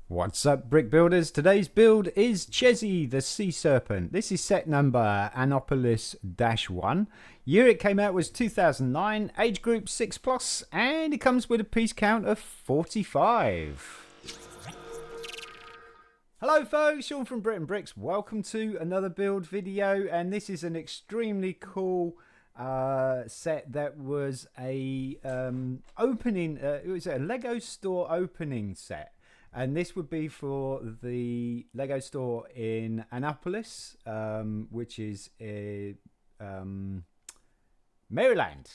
What's up, brick builders? Today's build is Chessie, the sea serpent. This is set number Annapolis-1. Year it came out was 2009, age group 6 plus, and it comes with a piece count of 45. Hello folks, Sean from BRIT'N Bricks. Welcome to another build video, and this is an extremely cool set that was a opening. It was a Lego store opening set. And this would be for the Lego store in Annapolis, which is in Maryland.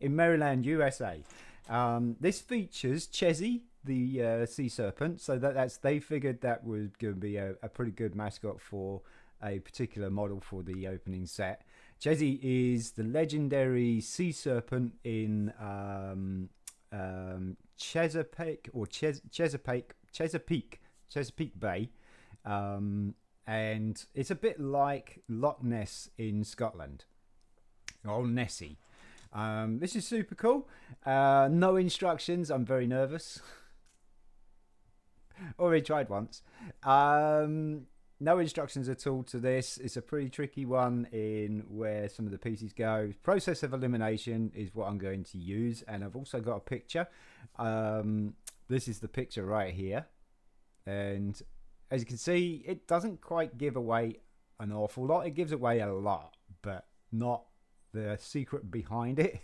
In Maryland, USA. This features Chessie, the sea serpent. So they figured that was going to be a pretty good mascot for a particular model for the opening set. Chessie is the legendary sea serpent in Chesapeake or Chesapeake Bay, and it's a bit like Loch Ness in Scotland, or Nessie. This is super cool. No instructions. I'm very nervous. Already tried once. No instructions at all to this. It's a pretty tricky one in where some of the pieces go. Process of elimination is what I'm going to use, and I've also got a picture. This is the picture right here, and as you can see, it doesn't quite give away an awful lot. It gives away a lot, but not the secret behind it.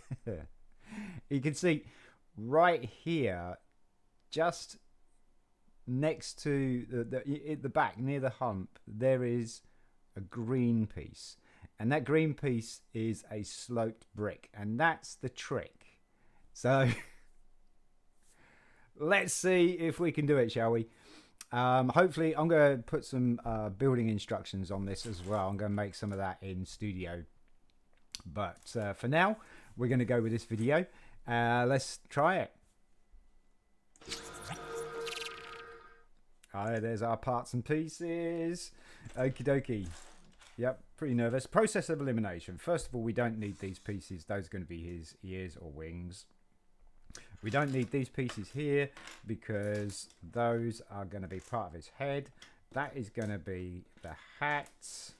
You can see right here, just next to the back near the hump, there is a green piece, and that green piece is a sloped brick, and that's the trick. So let's see if we can do it, shall we? Hopefully I'm going to put some building instructions on this as well. I'm going to make some of that in studio, but for now we're going to go with this video. Let's try it. There's our parts and pieces. Okie dokie. Yep, pretty nervous. Process of elimination. First of all, we don't need these pieces. Those are going to be his ears or wings. We don't need these pieces here because those are going to be part of his head. That is going to be the hat.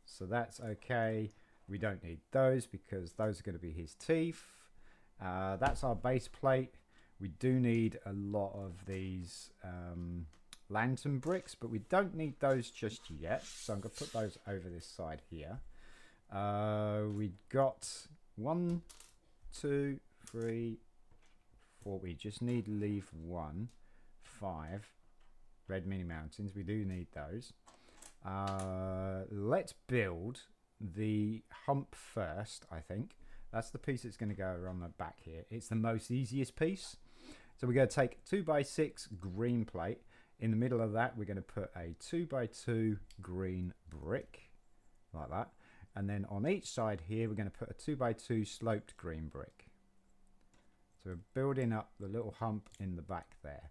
So that's okay. We don't need those because those are going to be his teeth. That's our base plate. We do need a lot of these lantern bricks, but we don't need those just yet. So I'm going to put those over this side here. We got 1, 2, 3, 4. We just need to leave 1, 5 red mini mountains. We do need those. Let's build the hump first. I think that's the piece that's going to go around the back here. It's the most easiest piece. So we're going to take 2x6 green plate. In the middle of that, we're going to put a 2x2 green brick, like that. And then on each side here, we're going to put a 2x2 sloped green brick. So we're building up the little hump in the back there.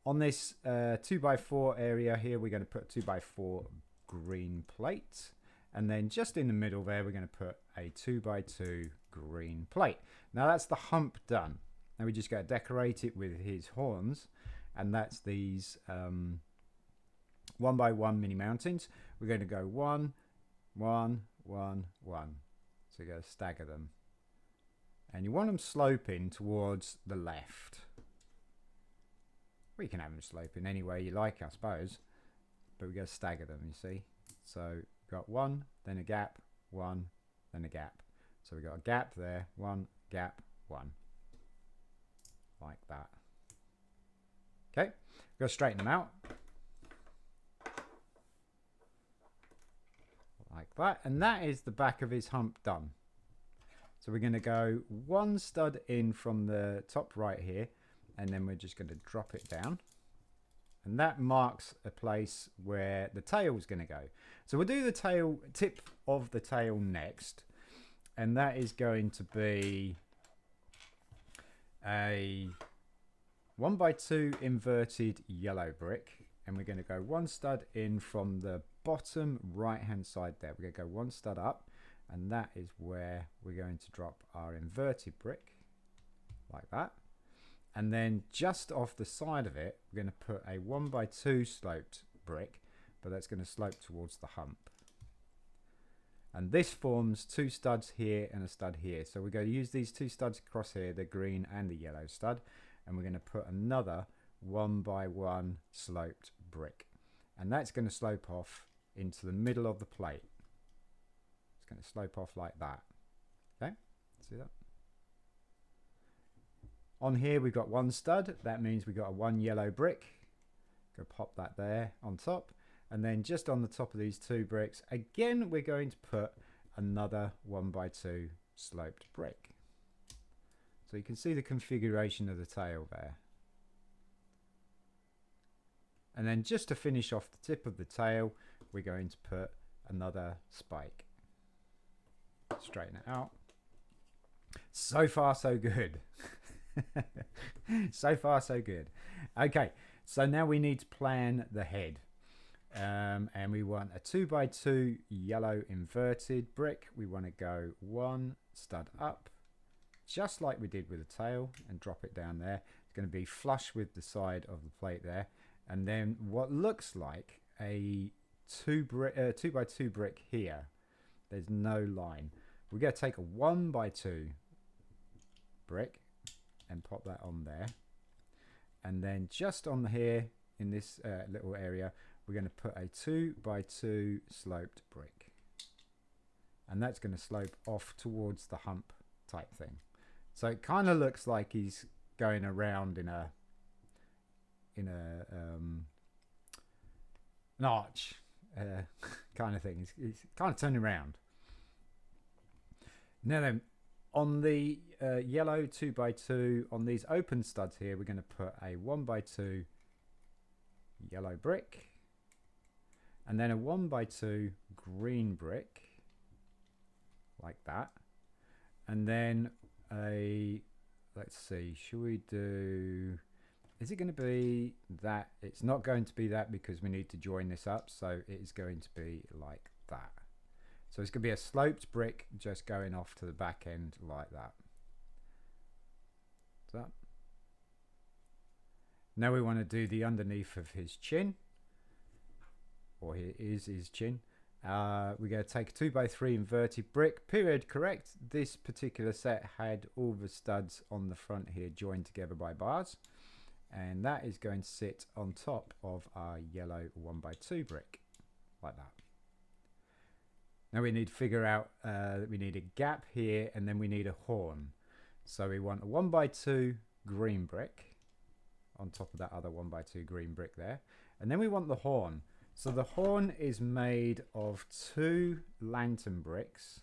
On this 2x4 area here, we're going to put 2x4 green plate. And then just in the middle there, we're going to put a 2x2 green plate. Now that's the hump done. Now we just got to decorate it with his horns, and that's these 1x1 mini mountains. We're going to go 1, 1, 1, 1. So you got to stagger them, and you want them sloping towards the left. We can have them sloping any way you like, I suppose, but we got to stagger them. You see, so we've got 1, then a gap, 1, then a gap. So we got a gap there, 1 gap, 1. Like that. Okay, go straighten them out like that, and that is the back of his hump done. So we're going to go 1 stud in from the top right here, and then we're just going to drop it down, and that marks a place where the tail is going to go. So we'll do the tail tip of the tail next, and that is going to be a 1x2 inverted yellow brick, and we're going to go 1 stud in from the bottom right hand side there. We're going to go 1 stud up, and that is where we're going to drop our inverted brick, like that. And then just off the side of it, we're going to put a 1x2 sloped brick, but that's going to slope towards the hump. And this forms two studs here and a stud here. So we're going to use these two studs across here, the green and the yellow stud, and we're going to put another 1x1 sloped brick. And that's going to slope off into the middle of the plate. It's going to slope off like that. Okay, see that? On here we've got one stud. That means we've got a one yellow brick. Go pop that there on top. And then just on the top of these two bricks, again, we're going to put another 1x2 sloped brick. So you can see the configuration of the tail there. And then just to finish off the tip of the tail, we're going to put another spike. Straighten it out. So far, so good. So far, so good. Okay, so now we need to plan the head. And we want a 2x2 yellow inverted brick. We want to go one stud up, just like we did with the tail, and drop it down there. It's going to be flush with the side of the plate there. And then what looks like a 2x2 brick here. There's no line. We're going to take a 1x2 brick and pop that on there. And then just on here in this little area, we're going to put a 2x2 sloped brick. And that's going to slope off towards the hump type thing. So it kind of looks like he's going around in a an arch kind of thing. He's kind of turning around. Now then, on the yellow 2x2, on these open studs here, we're going to put a 1x2 yellow brick, and then a 1x2 green brick, like that. And then a, let's see, should we do, is it going to be that? It's not going to be that because we need to join this up, so it is going to be like that. So it's going to be a sloped brick just going off to the back end like that. So now we want to do the underneath of his chin, or here is his chin. We're going to take a 2x3 inverted brick, period correct. This particular set had all the studs on the front here joined together by bars, and that is going to sit on top of our yellow 1x2 brick like that. Now we need to figure out that we need a gap here, and then we need a horn. So we want a 1x2 green brick on top of that other 1x2 green brick there, and then we want the horn. So the horn is made of two lantern bricks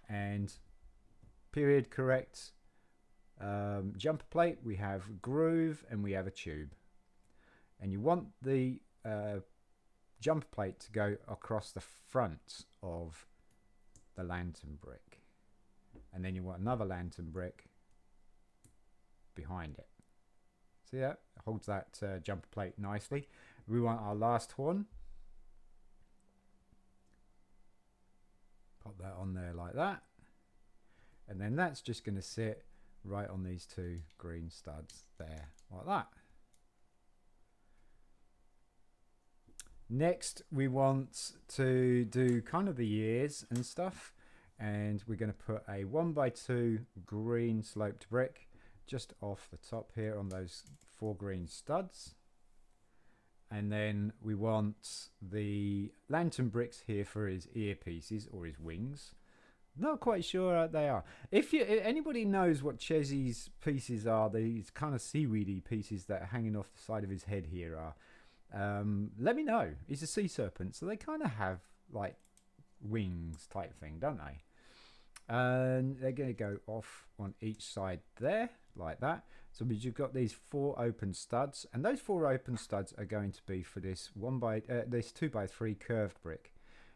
and period correct jumper plate. We have groove and we have a tube, and you want the jumper plate to go across the front of the lantern brick, and then you want another lantern brick behind it. See that? It holds that jumper plate nicely. We want our last horn. Pop that on there like that. And then that's just going to sit right on these two green studs there like that. Next, we want to do kind of the ears and stuff. And we're going to put a 1x2 green sloped brick just off the top here on those four green studs. And then we want the lantern bricks here for his earpieces or his wings. Not quite sure they are. If anybody knows what Chessie's pieces are, these kind of seaweedy pieces that are hanging off the side of his head here are, let me know. He's a sea serpent, so they kind of have like wings type thing, don't they? And they're going to go off on each side there like that. So we've got these four open studs, and those four open studs are going to be for this this 2x3 curved brick.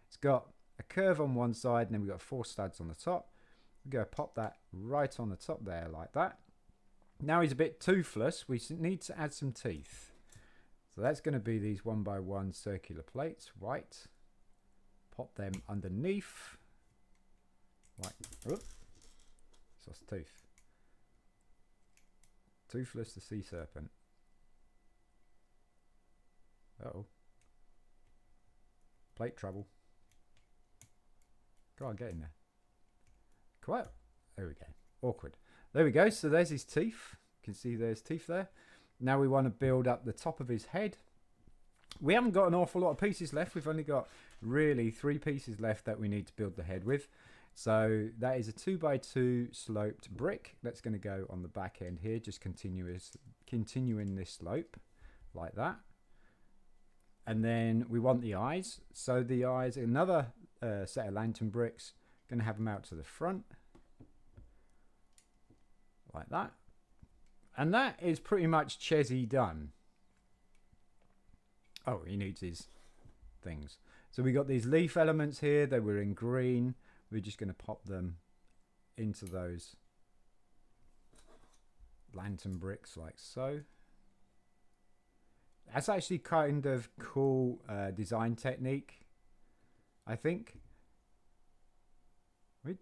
It's got a curve on one side, and then we've got four studs on the top. We're going to pop that right on the top there like that. Now he's a bit toothless. We need to add some teeth. So that's going to be these 1x1 circular plates, right? Pop them underneath. Like, oops, sauce tooth. Toothless the sea serpent. Uh-oh. Plate trouble. Go on, get in there. Quiet. There we go. Awkward. There we go. So there's his teeth. You can see there's teeth there. Now we want to build up the top of his head. We haven't got an awful lot of pieces left. We've only got really 3 pieces left that we need to build the head with. So that is a 2x2 sloped brick. That's going to go on the back end here. Just continuing this slope like that. And then we want the eyes. So the eyes, another set of lantern bricks. Going to have them out to the front. Like that. And that is pretty much Chessie done. Oh, he needs his things. So we got these leaf elements here. They were in green. We're just going to pop them into those lantern bricks like so. That's actually kind of cool design technique, I think.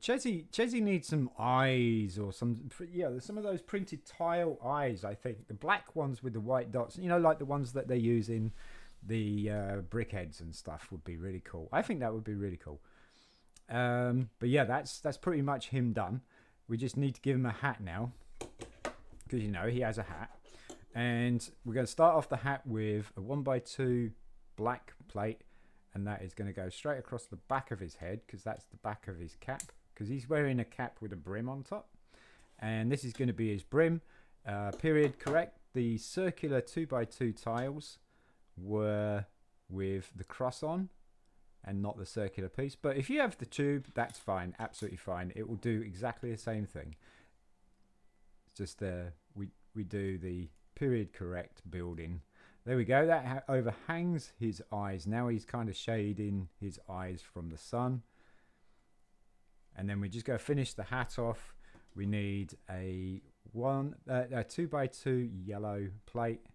Chessie needs some eyes or some, yeah, there's some of those printed tile eyes, I think. The black ones with the white dots, you know, like the ones that they use in the brick heads and stuff would be really cool. I think that would be really cool. But yeah, that's pretty much him done. We just need to give him a hat now because, you know, he has a hat. And we're going to start off the hat with a 1x2 black plate. And that is going to go straight across the back of his head because that's the back of his cap. Because he's wearing a cap with a brim on top. And this is going to be his brim. Period correct. The circular 2x2 tiles were with the cross on and not the circular piece. But if you have the tube, that's fine. Absolutely fine. It will do exactly the same thing. It's just we do the period correct building. There we go. That overhangs his eyes. Now he's kind of shading his eyes from the sun. And then we just go finish the hat off. We need a 2x2 yellow plate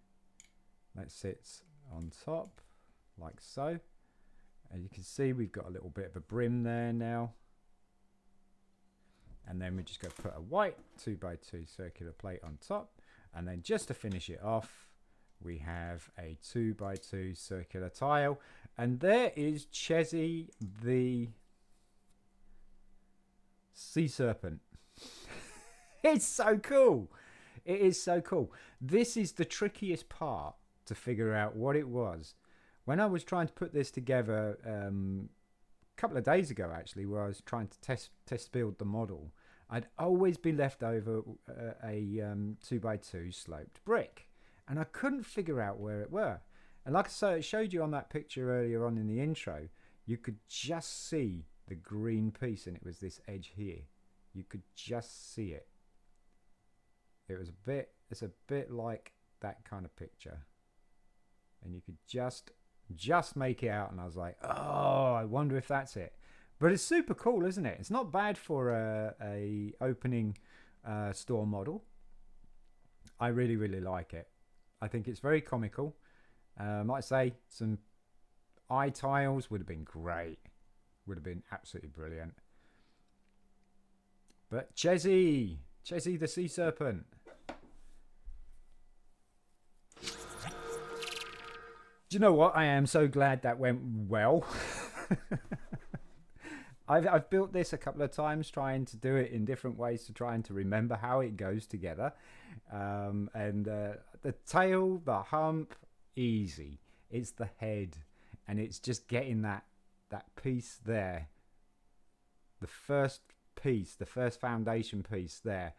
that sits on top like so. And you can see we've got a little bit of a brim there now. And then we just go put a white 2x2 circular plate on top. And then just to finish it off, we have a 2x2 circular tile. And there is Chessie the sea serpent. It's so cool. It is so cool. This is the trickiest part to figure out what it was. When I was trying to put this together a couple of days ago, actually, where I was trying to test build the model, I'd always be left over a 2x2 sloped brick. And I couldn't figure out where it were. And like I showed you on that picture earlier on in the intro, you could just see the green piece, and it was this edge here. You could just see it. It's a bit like that kind of picture. And you could just make it out, and I was like, oh, I wonder if that's it. But it's super cool, isn't it? It's not bad for a opening store model. I really, really like it. I think it's very comical. Like I say, some eye tiles would have been great. Would have been absolutely brilliant. But Chessie the sea serpent. Do you know what? I am so glad that went well. I've built this a couple of times, trying to do it in different ways to trying to remember how it goes together. The tail, the hump, easy. It's the head, and it's just getting that piece there. The first piece, the first foundation piece there,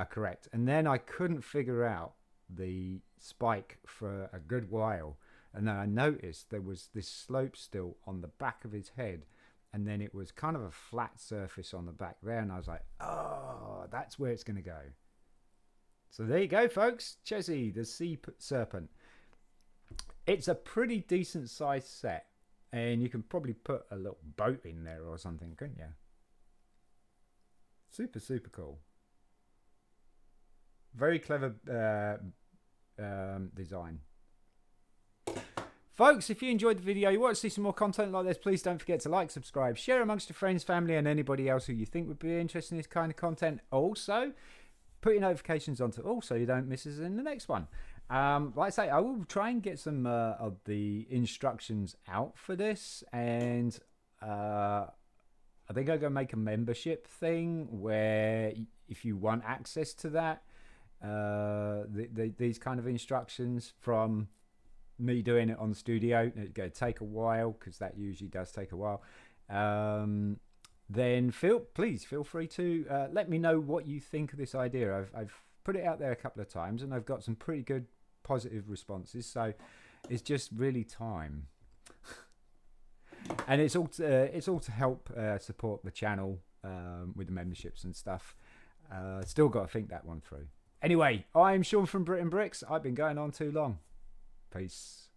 correct. And then I couldn't figure out the spike for a good while. And then I noticed there was this slope still on the back of his head. And then it was kind of a flat surface on the back there. And I was like, oh, that's where it's going to go. So there you go, folks. Chessie, the sea serpent. It's a pretty decent sized set. And you can probably put a little boat in there or something, couldn't you? Super, super cool. Very clever design. Folks, if you enjoyed the video, you want to see some more content like this, please don't forget to like, subscribe, share amongst your friends, family, and anybody else who you think would be interested in this kind of content. Also, put your notifications on to all so you don't miss us in the next one. Like I say, I will try and get some of the instructions out for this, and I think I'm going to make a membership thing where if you want access to that, these kind of instructions from me doing it on the studio, it's going to take a while because that usually does take a while. Then please feel free to let me know what you think of this idea. I've put it out there a couple of times and I've got some pretty good positive responses, so it's just really time. And it's all to help support the channel with the memberships and stuff. Still got to think that one through. Anyway, I'm Sean from BRIT'N Bricks. I've been going on too long. Peace.